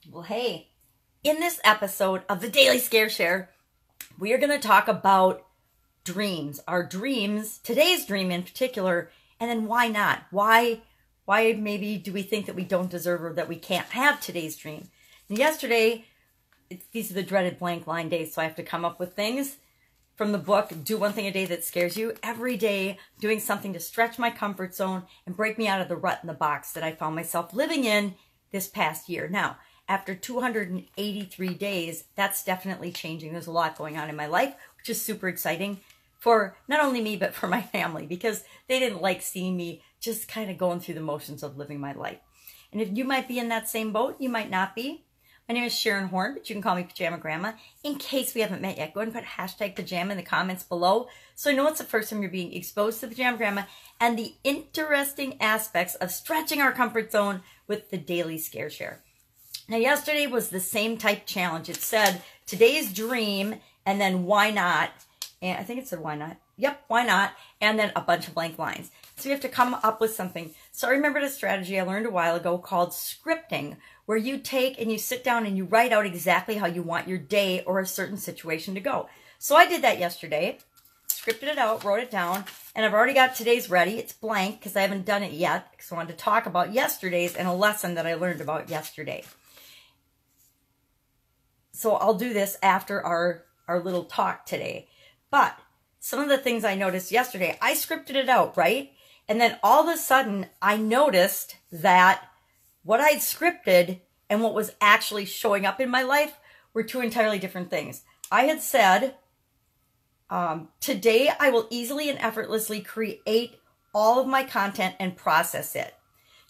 Well, hey, in this episode of the Daily Scare Share, we are going to talk about dreams, our dreams, today's dream in particular, and then why not? Why maybe do we think that we don't deserve or that we can't have today's dream? And yesterday, these are the dreaded blank line days, so I have to come up with things from the book, Do One Thing a Day That Scares You. Every day, doing something to stretch my comfort zone and break me out of the rut in the box that I found myself living in this past year. Now, after 283 days, that's definitely changing. There's a lot going on in my life, which is super exciting for not only me, but for my family, because they didn't like seeing me just kind of going through the motions of living my life. And if you might be in that same boat, you might not be. My name is Sharon Horne, but you can call me Pajama Grandma. In case we haven't met yet, go ahead and put hashtag pajama in the comments below so I know it's the first time you're being exposed to Pajama Grandma and the interesting aspects of stretching our comfort zone with the Daily Scare Share. Now, yesterday was the same type challenge. It said, today's dream, and then why not? And I think it said why not. Yep, why not? And then a bunch of blank lines. So you have to come up with something. So I remembered a strategy I learned a while ago called scripting, where you take and you sit down and you write out exactly how you want your day or a certain situation to go. So I did that yesterday, scripted it out, wrote it down, and I've already got today's ready. It's blank because I haven't done it yet because I wanted to talk about yesterday's and a lesson that I learned about yesterday. So I'll do this after our little talk today. But some of the things I noticed yesterday, I scripted it out, right? And then all of a sudden, I noticed that what I'd scripted and what was actually showing up in my life were two entirely different things. I had said, today I will easily and effortlessly create all of my content and process it.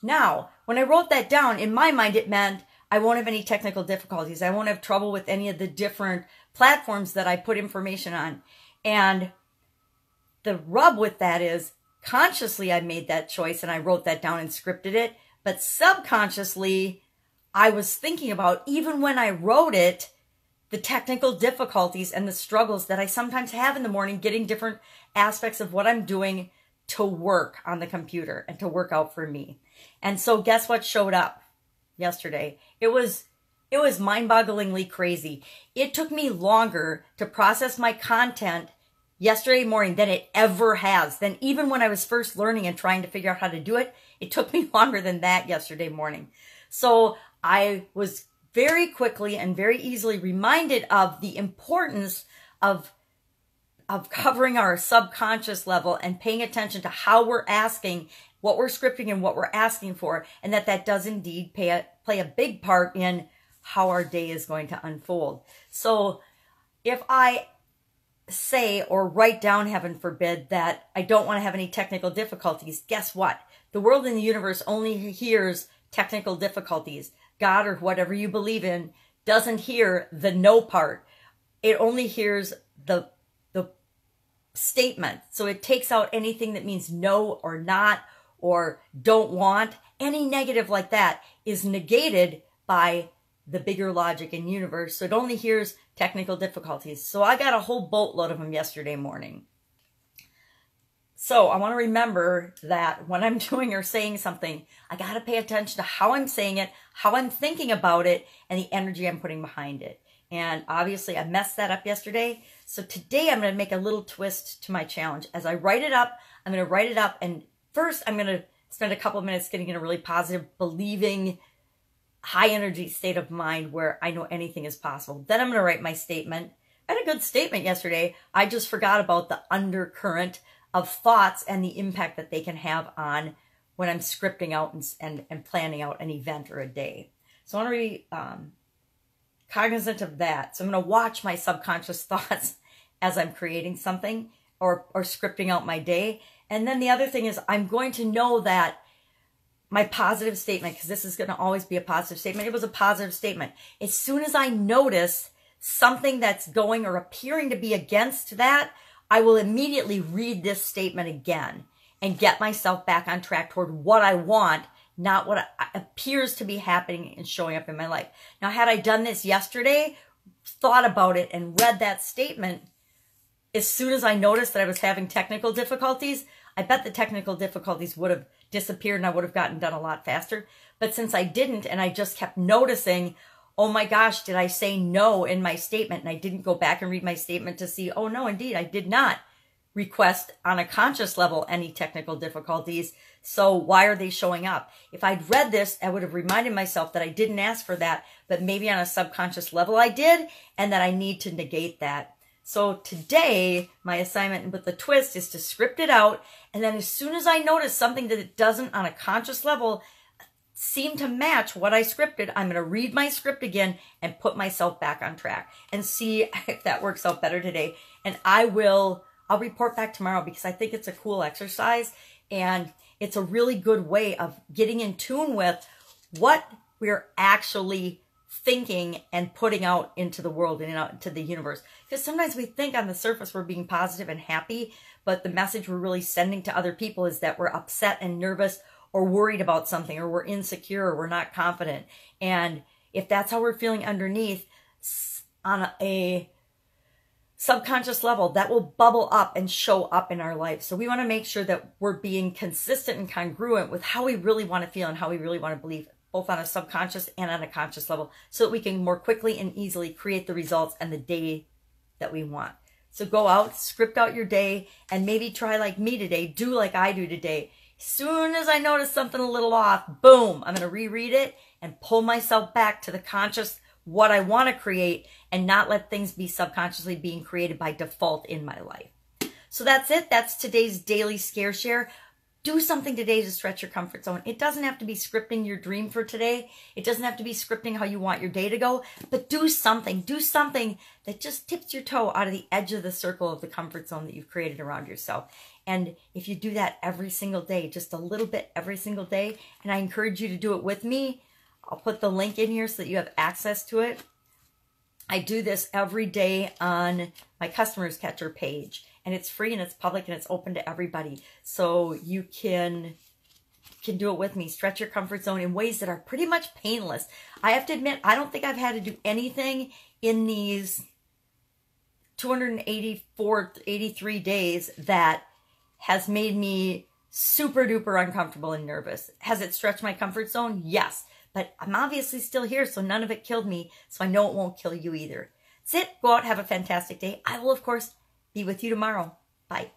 Now, when I wrote that down, in my mind, it meant I won't have any technical difficulties. I won't have trouble with any of the different platforms that I put information on. And the rub with that is consciously I made that choice and I wrote that down and scripted it. But subconsciously, I was thinking about, even when I wrote it, the technical difficulties and the struggles that I sometimes have in the morning getting different aspects of what I'm doing to work on the computer and to work out for me. And so guess what showed up yesterday? It was mind-bogglingly crazy. It took me longer to process my content yesterday morning than it ever has. Than even when I was first learning and trying to figure out how to do it, it took me longer than that yesterday morning. So I was very quickly and very easily reminded of the importance of covering our subconscious level and paying attention to how we're asking, what we're scripting and what we're asking for, and that does indeed play a big part in how our day is going to unfold. So if I say or write down, heaven forbid, that I don't want to have any technical difficulties, guess what? The world and the universe only hears technical difficulties. God, or whatever you believe in, doesn't hear the no part. It only hears the statement. So it takes out anything that means no or not or don't want. Any negative like that is negated by the bigger logic in universe. So it only hears technical difficulties. So I got a whole boatload of them yesterday morning. So I want to remember that when I'm doing or saying something, I got to pay attention to how I'm saying it, how I'm thinking about it, and the energy I'm putting behind it. And obviously I messed that up yesterday. So today I'm going to make a little twist to my challenge. As I write it up, I'm going to write it up. And first I'm going to spend a couple of minutes getting in a really positive, believing, high energy state of mind where I know anything is possible. Then I'm going to write my statement. I had a good statement yesterday. I just forgot about the undercurrent of thoughts and the impact that they can have on when I'm scripting out and planning out an event or a day. So I want to be cognizant of that. So I'm going to watch my subconscious thoughts as I'm creating something or scripting out my day. And then the other thing is I'm going to know that my positive statement, because this is going to always be a positive statement. It was a positive statement. As soon as I notice something that's going or appearing to be against that, I will immediately read this statement again and get myself back on track toward what I want, not what appears to be happening and showing up in my life. Now, had I done this yesterday, thought about it and read that statement, as soon as I noticed that I was having technical difficulties, I bet the technical difficulties would have disappeared and I would have gotten done a lot faster. But since I didn't and I just kept noticing, oh my gosh, did I say no in my statement? And I didn't go back and read my statement to see, oh no, indeed, I did not request on a conscious level any technical difficulties. So why are they showing up? If I'd read this, I would have reminded myself that I didn't ask for that, but maybe on a subconscious level I did, and that I need to negate that. So today, my assignment with the twist is to script it out, and then as soon as I notice something that it doesn't on a conscious level seem to match what I scripted, I'm going to read my script again and put myself back on track and see if that works out better today. And I'll report back tomorrow, because I think it's a cool exercise, and it's a really good way of getting in tune with what we're actually thinking and putting out into the world and out into the universe. Because sometimes we think on the surface we're being positive and happy, but the message we're really sending to other people is that we're upset and nervous or worried about something, or we're insecure, or we're not confident. And if that's how we're feeling underneath, on a subconscious level, that will bubble up and show up in our life. So we want to make sure that we're being consistent and congruent with how we really want to feel and how we really want to believe, both on a subconscious and on a conscious level, so that we can more quickly and easily create the results and the day that we want. So go out, script out your day, and maybe try like me today, do like I do today. As soon as I notice something a little off, boom, I'm going to reread it and pull myself back to the conscious, what I want to create, and not let things be subconsciously being created by default in my life. So that's it. That's today's daily scare share. Do something today to stretch your comfort zone. It doesn't have to be scripting your dream for today. It doesn't have to be scripting how you want your day to go, but do something. Do something that just tips your toe out of the edge of the circle of the comfort zone that you've created around yourself. And if you do that every single day, just a little bit every single day, and I encourage you to do it with me, I'll put the link in here so that you have access to it. I do this every day on my Customers Catcher page, and it's free and it's public and it's open to everybody. So you can do it with me. Stretch your comfort zone in ways that are pretty much painless. I have to admit, I don't think I've had to do anything in these 83 days that has made me super duper uncomfortable and nervous. Has it stretched my comfort zone? Yes. But I'm obviously still here, so none of it killed me, so I know it won't kill you either. That's it. Go out, have a fantastic day. I will, of course, be with you tomorrow. Bye.